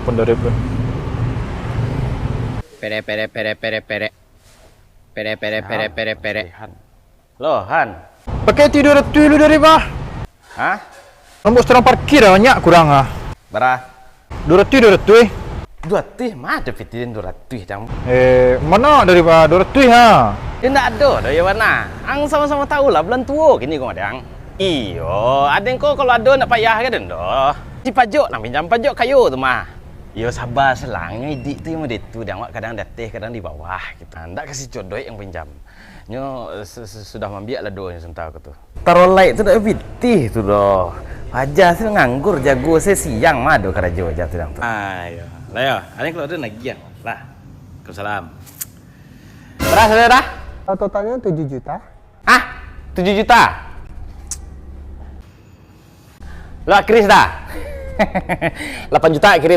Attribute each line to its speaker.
Speaker 1: pun dari pun.
Speaker 2: Pere.
Speaker 3: Han. Loh, Han.
Speaker 1: Pakai tidur tu lu dari bah.
Speaker 3: Hah?
Speaker 1: Nombor sekarang parkir banyak kurang ah.
Speaker 3: Berah?
Speaker 1: Dua tu.
Speaker 3: Dua tih, mah ada pitin dua tih dang.
Speaker 1: Mana dari bah dua tu ha?
Speaker 3: Ya ndak ada, dah ya mana? Ang sama-sama tahu lah bulan tua kini kau madang. Iyo, adeng kau kalau ada nak payah ke dah. Si pajak nak pinjam pajak kayu tu mah. Yo sabar selangnya idik tu yang ada tu dang kadang dateh kadang di bawah gitu. Ndak kasih jodoh yang pinjam. Nyo sudah mambiak lah doanya sentar aku tu. Taruh light tu dah pitih tu dah. Aja sih nganggur jago saya siang mah do karajo aja tu dang tu. Ayo. Lah yo, adeng kalau ada lagi ya. Lah. Waalaikumsalam. Berapa saudara?
Speaker 4: Totalnya 7 juta.
Speaker 3: Ah, 7 juta. Lo Kris dah. 8 juta kirim.